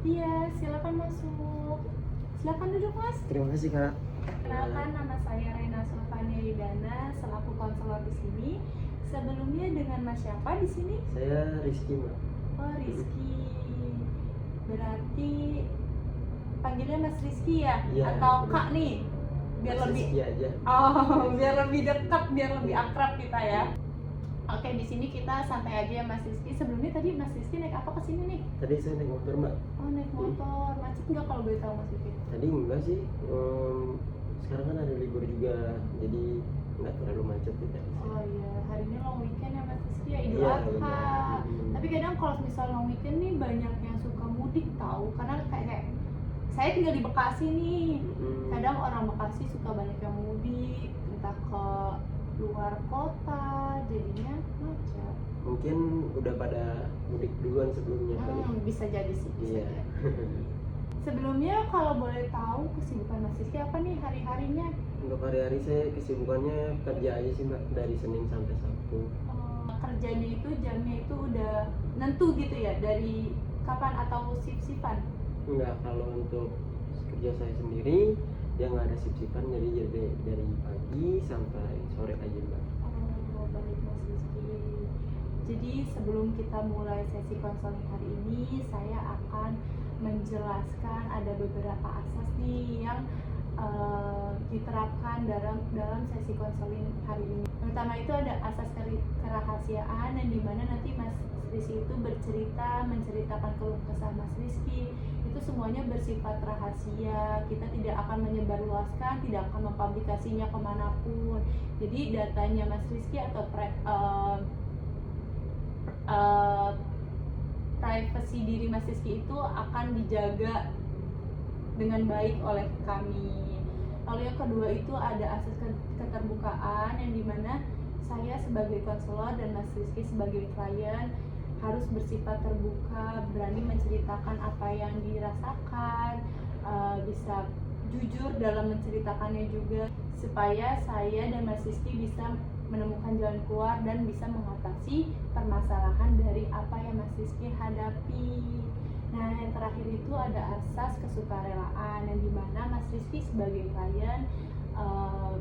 Iya, silakan masuk. Silakan duduk, Mas. Terima kasih Kak. Kenalkan, nama saya Rena Sulfania Yudana selaku konselor di sini. Sebelumnya dengan Mas siapa di sini? Saya Rizky Mbak. Oh, Rizky. Berarti panggilnya Mas Rizky ya? Iya, Atau benar. Kak nih? Biar Mas lebih Rizky aja. Oh, biar lebih dekat, biar lebih akrab kita ya. Oke, di sini kita santai aja ya Mas Rizky. Sebelumnya tadi Mas Rizky naik apa ke sini nih? Tadi saya naik motor Mbak. Oh, naik motor. Macet nggak kalau boleh tahu Mas Rizky? Tadi enggak sih. Sekarang kan ada libur juga, jadi nggak terlalu macet gitu. Oh iya, hari ini long weekend ya Mas Rizky ya, Idul Iya, Adha. benar. Tapi kadang kalau misal long weekend nih banyak yang suka mudik tahu, karena kayak saya tinggal di Bekasi nih. Kadang orang Bekasi suka banyak yang mudik, entah ke luar kota, jadinya macet. Mungkin udah pada mudik duluan sebelumnya kali. Bisa jadi sih, bisa Iya. jadi. Sebelumnya kalau boleh tahu kesibukan Mas Rizky apa nih hari-harinya? Untuk hari-hari saya kesibukannya kerja aja sih Mbak, dari Senin sampai Sabtu. Kerjanya itu jamnya itu udah nentu gitu ya, dari kapan atau shift-shiftan? Enggak, kalau untuk kerja saya sendiri dia nggak ada shift-shiftan, jadi dari pagi sampai sore aja Mbak. Oh, baik Mas Rizky. Jadi sebelum kita mulai sesi konseling hari ini, saya akan menjelaskan ada beberapa asas nih yang diterapkan dalam sesi konseling hari ini. Pertama itu ada asas kerahasiaan, yang dimana nanti Mas Rizky itu menceritakan keluh kesah Mas Rizky. Itu semuanya bersifat rahasia, kita tidak akan menyebarluaskan, tidak akan mempublikasinya kemanapun. Jadi datanya Mas Rizky atau privasi diri Mas Rizky itu akan dijaga dengan baik oleh kami. Lalu yang kedua itu ada asas keterbukaan, yang dimana saya sebagai konselor dan Mas Rizky sebagai klien harus bersifat terbuka, berani menceritakan apa yang dirasakan, bisa jujur dalam menceritakannya juga, supaya saya dan Mas Rizky bisa menemukan jalan keluar dan bisa mengatasi permasalahan dari apa yang Mas Rizky hadapi. Nah, yang terakhir itu ada asas kesukarelaan, yang dimana Mas Rizky sebagai klien,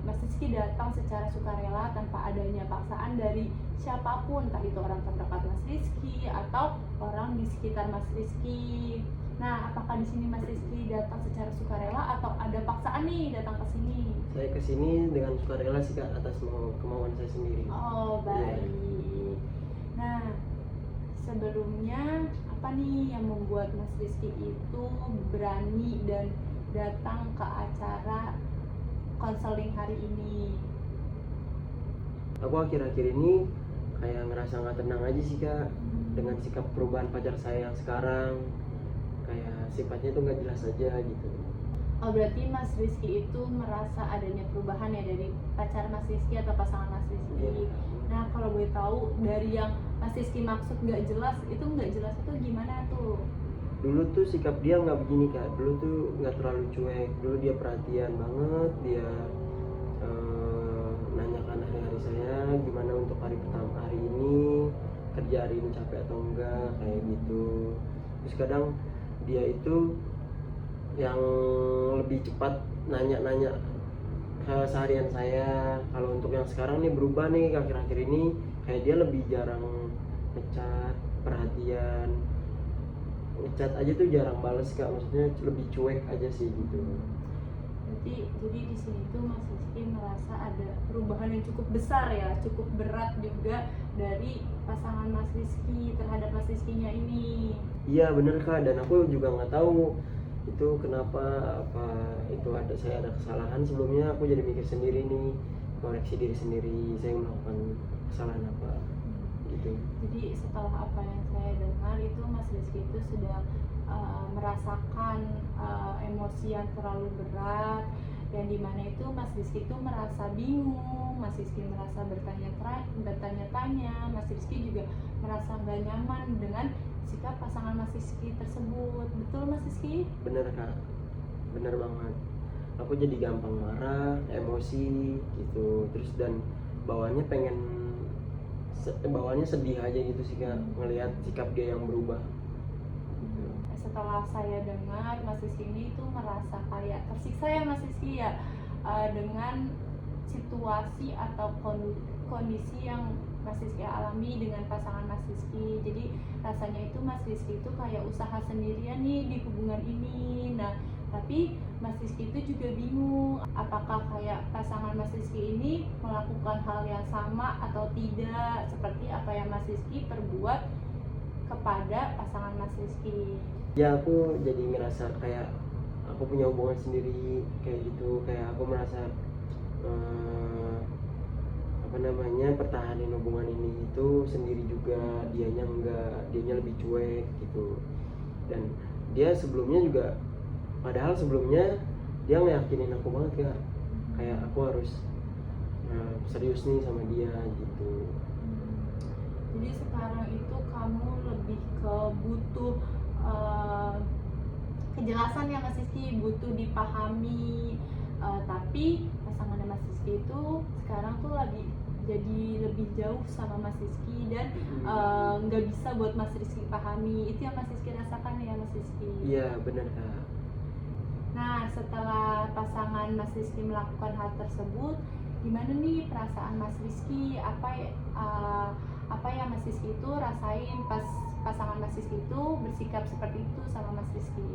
Mas Rizky datang secara sukarela tanpa adanya paksaan dari siapapun, entah itu orang terdekat Mas Rizky atau orang di sekitar Mas Rizky. Nah, apakah di sini Mas Rizky datang secara sukarela atau ada paksaan nih datang ke sini? Saya kesini dengan sukarela sih Kak, atas kemauan saya sendiri. Oh, baik. Nah, sebelumnya apa nih yang membuat Mas Rizky itu berani dan datang ke acara konseling hari ini? Aku akhir-akhir ini kayak ngerasa nggak tenang aja sih Kak, dengan sikap perubahan pacar saya yang sekarang. Kayak sifatnya tuh nggak jelas aja gitu. Oh, berarti Mas Rizky itu merasa adanya perubahan ya dari pacar Mas Rizky atau pasangan Mas Rizky. Iya. Nah, kalau boleh tahu dari yang Mas Rizky maksud nggak jelas itu gimana tuh? Dulu tuh sikap dia nggak begini Kak, dulu tuh nggak terlalu cuek, dulu dia perhatian banget, dia nanyakan hari-hari saya gimana untuk hari pertama hari ini, kerja hari ini capek atau enggak, kayak gitu. Terus kadang dia itu yang lebih cepat nanya-nanya keseharian saya. Kalau untuk yang sekarang nih berubah nih akhir-akhir ini, kayak dia lebih jarang ngechat, perhatian, ngechat aja tuh jarang bales Kak, maksudnya lebih cuek aja sih gitu. Jadi di sini tuh Mas Rizky merasa ada perubahan yang cukup besar ya, cukup berat juga dari pasangan Mas Rizky terhadap Mas Rizky-nya ini. Iya bener Kak, dan aku juga nggak tahu itu kenapa, apa itu saya ada kesalahan sebelumnya. Aku jadi mikir sendiri nih, koreksi diri sendiri, saya melakukan kesalahan apa gitu. Jadi setelah apa yang saya dengar itu Mas Rizky itu sudah merasakan emosi yang terlalu berat, yang dimana itu Mas Rizky itu merasa bingung, Mas Rizky merasa bertanya-tanya, Mas Rizky juga merasa nggak nyaman dengan sikap pasangan Mas Rizky tersebut. Betul Mas Rizky? Bener Kak, bener banget. Aku jadi gampang marah, emosi gitu, terus dan bawaannya sedih aja gitu sih Kak, ngelihat sikap dia yang berubah gitu. setelah saya dengar Mas Rizky ini tuh merasa kayak tersiksa ya Mas Rizky ya, dengan situasi atau kondisi yang Mas Rizky alami dengan pasangan Mas Rizky. Jadi rasanya itu Mas Rizky itu kayak usaha sendirian nih di hubungan ini. Nah, tapi Mas Rizky itu juga bingung apakah kayak pasangan Mas Rizky ini melakukan hal yang sama atau tidak, seperti apa yang Mas Rizky perbuat kepada pasangan Mas Rizky. Ya aku jadi ngerasa kayak aku punya hubungan sendiri kayak gitu, kayak aku merasa pertahanin hubungan ini itu sendiri juga, dianya enggak, dianya lebih cuek gitu. Dan dia sebelumnya juga, padahal sebelumnya dia ngeyakinin aku banget Kak, kayak aku harus serius nih sama dia gitu. Jadi sekarang itu kamu lebih ke butuh kejelasan ya Mas Rizky, butuh dipahami, tapi pasangannya Mas Rizky itu sekarang tuh lagi jadi lebih jauh sama Mas Rizky dan nggak bisa buat Mas Rizky pahami. Itu yang Mas Rizky rasakan ya Mas Rizky? Iya benar Kak. Nah, setelah pasangan Mas Rizky melakukan hal tersebut, gimana nih perasaan Mas Rizky? Apa yang Mas Rizky itu rasain pas pasangan Mas Rizky itu bersikap seperti itu sama Mas Rizky?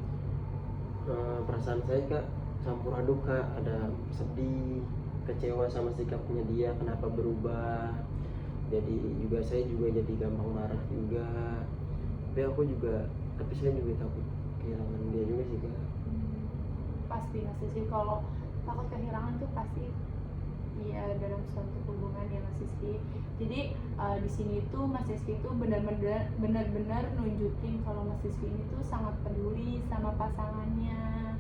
Perasaan saya Kak campur aduk Kak, ada sedih, kecewa sama sikapnya dia, kenapa berubah. Jadi juga saya juga jadi gampang marah juga. Tapi saya juga takut kehilangan dia juga sih Kak. Pasti Mas Rizky, kalau takut kehilangan tuh pasti iya dalam suatu hubungan ya Mas Rizky. Jadi di sini tuh Mas Rizky tuh benar-benar nunjukin kalau Mas Rizky ini tuh sangat peduli sama pasangannya,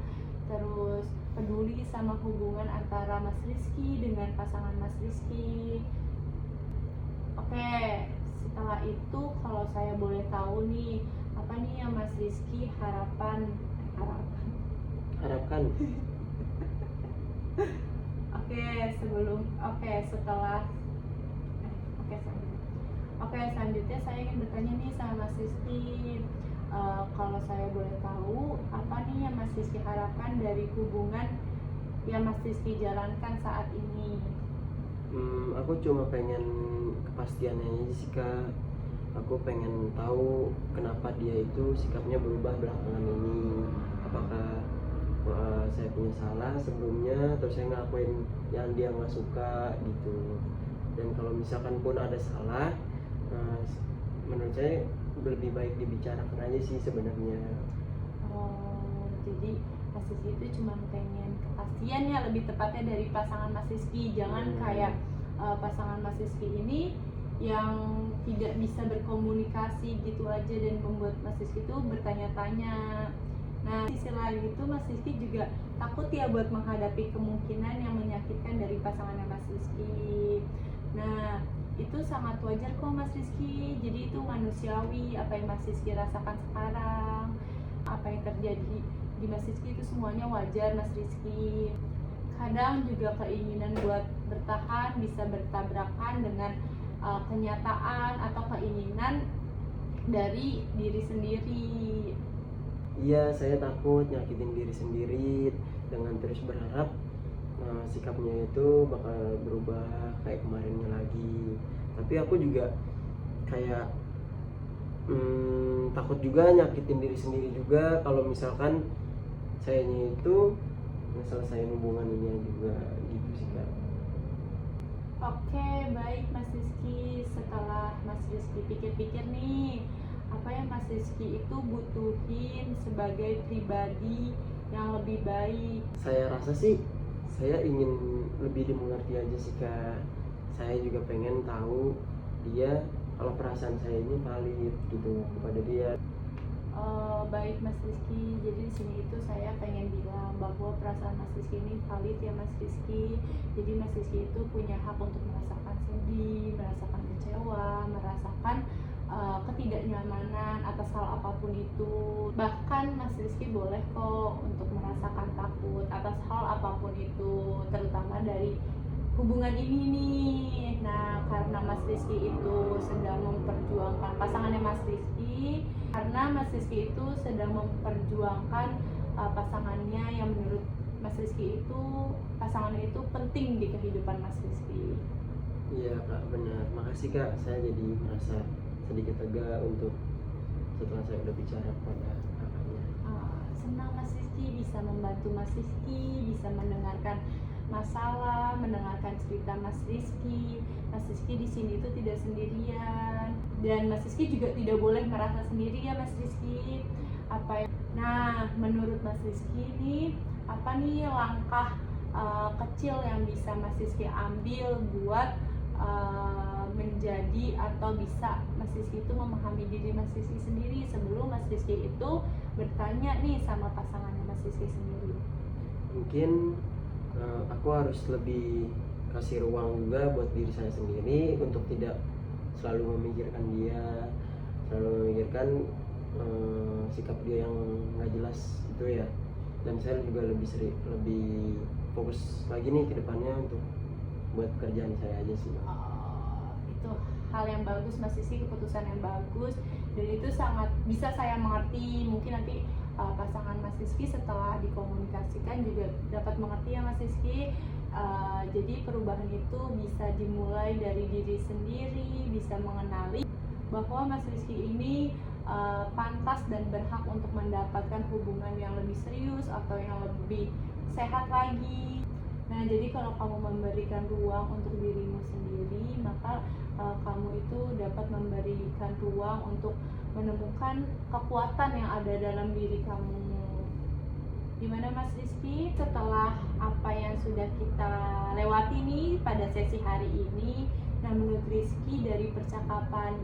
terus peduli sama hubungan antara Mas Rizky dengan pasangan Mas Rizky. Oke, setelah itu kalau saya boleh tahu nih, apa nih yang Mas Rizky harapkan? Selanjutnya saya ingin bertanya nih sama Mas Rizky, kalau saya boleh tahu, apa nih yang Mas Rizky harapkan dari hubungan yang Mas Rizky jalankan saat ini? Aku cuma pengen kepastiannya aja sih Kak. Aku pengen tahu kenapa dia itu sikapnya berubah belakangan ini. Apakah saya punya salah sebelumnya, atau saya ngelakuin yang dia nggak suka gitu. Dan kalau misalkan pun ada salah, menurut saya lebih baik dibicarakan aja sih sebenarnya. Jadi Mas Rizky itu cuma pengen kepastian ya, lebih tepatnya dari pasangan Mas Rizky. Jangan kayak pasangan Mas Rizky ini yang tidak bisa berkomunikasi gitu aja dan membuat Mas Rizky itu bertanya-tanya. Nah, sisi lain itu Mas Rizky juga takut ya buat menghadapi kemungkinan yang menyakitkan dari pasangannya Mas Rizky. Nah, itu sangat wajar kok Mas Rizky. Jadi itu manusiawi apa yang Mas Rizky rasakan sekarang. Apa yang terjadi di Mas Rizky itu semuanya wajar Mas Rizky. Kadang juga keinginan buat bertahan bisa bertabrakan dengan kenyataan atau keinginan dari diri sendiri. Iya, saya takut nyakitin diri sendiri dengan terus berharap sikapnya itu bakal berubah kayak kemarinnya lagi. Tapi aku juga kayak takut juga nyakitin diri sendiri juga kalau misalkan sayanya itu ngeselesaiin hubungan ini juga gitu sih Kak. Oke, baik Mas Rizky. Setelah Mas Rizky pikir-pikir nih, apa yang Mas Rizky itu butuhin sebagai pribadi yang lebih baik? Saya rasa sih saya ingin lebih dimengerti aja sih Kak. Saya juga pengen tahu dia kalau perasaan saya ini valid gitu kepada dia. Baik Mas Rizky, jadi di sini itu saya pengen bilang bahwa perasaan Mas Rizky ini valid ya Mas Rizky. Jadi Mas Rizky itu punya hak untuk merasakan sedih, merasakan kecewa, merasakan ketidaknyamanan atas hal apapun itu. Bahkan Mas Rizky boleh kok untuk merasakan takut atas hal apapun itu, terutama dari hubungan ini nih. Nah, karena Mas Rizky itu sedang memperjuangkan pasangannya Mas Rizky, karena dimana Mas Rizky itu sedang memperjuangkan pasangannya yang menurut Mas Rizky itu pasangannya itu penting di kehidupan Mas Rizky. Iya kak, benar. Makasih kak, saya jadi merasa sedikit lega untuk setelah saya udah bicara kepada kakaknya. Senang Mas Rizky bisa membantu Mas Rizky, bisa mendengarkan masalah, mendengarkan cerita Mas Rizky. Mas Rizky di sini itu tidak sendirian, dan Mas Rizky juga tidak boleh merasa sendiri ya Mas Rizky. Nah, menurut Mas Rizky ini apa nih langkah kecil yang bisa Mas Rizky ambil buat menjadi atau bisa Mas Rizky itu memahami diri Mas Rizky sendiri sebelum Mas Rizky itu bertanya nih sama pasangannya Mas Rizky sendiri? Mungkin aku harus lebih kasih ruang juga buat diri saya sendiri untuk tidak selalu memikirkan dia, selalu memikirkan sikap dia yang nggak jelas gitu ya. Dan saya juga lebih fokus lagi nih ke depannya untuk buat kerjaan saya aja sih. Itu hal yang bagus Mas Rizky, keputusan yang bagus, dan itu sangat bisa saya mengerti. Mungkin nanti pasangan Mas Rizky setelah dikomunikasikan juga dapat mengerti ya Mas Rizky. Jadi perubahan itu bisa dimulai dari diri sendiri, bisa mengenali bahwa Mas Rizky ini pantas dan berhak untuk mendapatkan hubungan yang lebih serius atau yang lebih sehat lagi. Nah, jadi kalau kamu memberikan ruang untuk dirimu sendiri, maka kamu itu dapat memberikan ruang untuk menemukan kekuatan yang ada dalam diri kamu. Gimana Mas Rizky, setelah apa yang sudah kita lewati nih pada sesi hari ini, nah menurut Rizky dari percakapan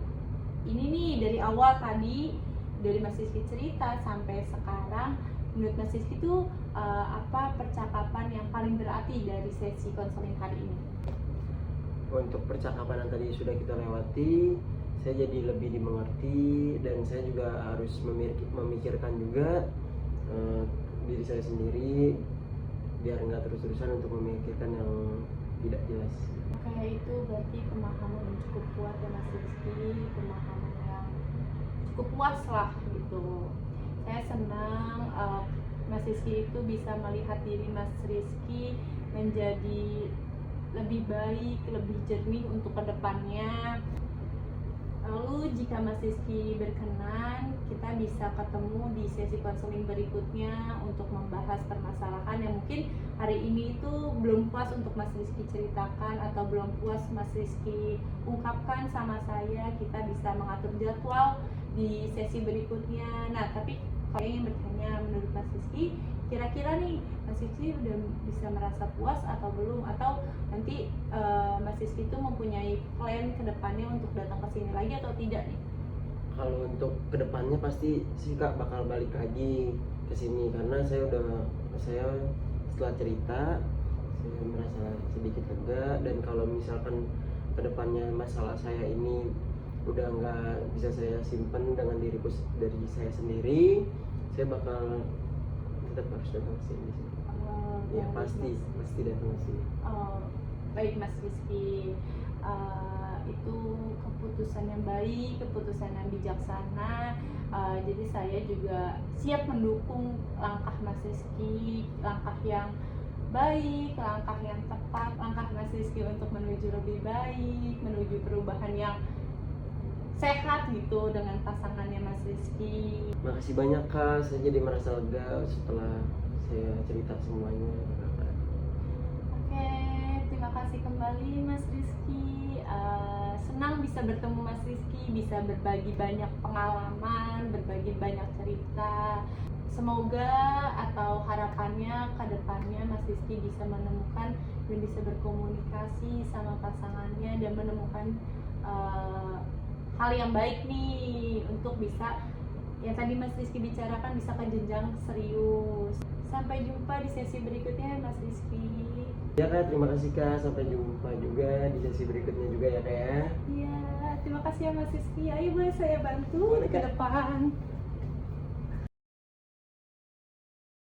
ini nih, dari awal tadi, dari Mas Rizky cerita sampai sekarang, menurut Mas Rizky itu apa percakapan yang paling berarti dari sesi konseling hari ini? Untuk percakapan yang tadi sudah kita lewati, saya jadi lebih dimengerti, dan saya juga harus memikirkan juga diri saya sendiri biar nggak terus-terusan untuk memikirkan yang tidak jelas. Oke, itu berarti pemahaman yang cukup kuat ya Mas Rizky, pemahaman yang cukup puas lah gitu. Saya senang Mas Rizky itu bisa melihat diri Mas Rizky menjadi lebih baik, lebih jernih untuk kedepannya. Lalu jika Mas Rizky berkenan, kita bisa ketemu di sesi konseling berikutnya untuk membahas permasalahan yang mungkin hari ini itu belum puas untuk Mas Rizky ceritakan atau belum puas Mas Rizky ungkapkan sama saya. Kita bisa mengatur jadwal di sesi berikutnya. Nah, tapi kalau ingin bertanya menurut Mas Rizky, kira-kira nih Mas Rizky udah bisa merasa puas atau belum, atau nanti Mas Rizky itu mempunyai plan ke depannya untuk datang ke sini lagi atau tidak nih? Kalau untuk kedepannya pasti sih kak bakal balik lagi ke sini, karena saya setelah cerita saya merasa sedikit lega, dan kalau misalkan kedepannya masalah saya ini udah nggak bisa saya simpan dengan dari saya sendiri, saya bakal tetap harus datang ke sini. Ya pasti datang ke sini. Baik Mas Rizky, itu keputusan yang baik, keputusan yang bijaksana. Jadi saya juga siap mendukung langkah Mas Rizky, langkah yang baik, langkah yang tepat, langkah Mas Rizky untuk menuju lebih baik, menuju perubahan yang sehat gitu dengan pasangannya Mas Rizky. Makasih banyak kak, saya jadi merasa lega setelah saya cerita semuanya. Oke, terima kasih kembali Mas Rizky. Senang bisa bertemu Mas Rizky, bisa berbagi banyak pengalaman, berbagi banyak cerita. Semoga atau harapannya ke depannya Mas Rizky bisa menemukan dan bisa berkomunikasi sama pasangannya dan menemukan hal yang baik nih untuk bisa yang tadi Mas Rizky bicarakan, bisa ke jenjang serius. Sampai jumpa di sesi berikutnya Mas Rizky. Ya kak, terima kasih kak, sampai jumpa juga di sesi berikutnya juga ya kak ya. Iya, terima kasih ya Mas Rizky. Ayo boleh saya bantu Boleh, ke Kak. depan.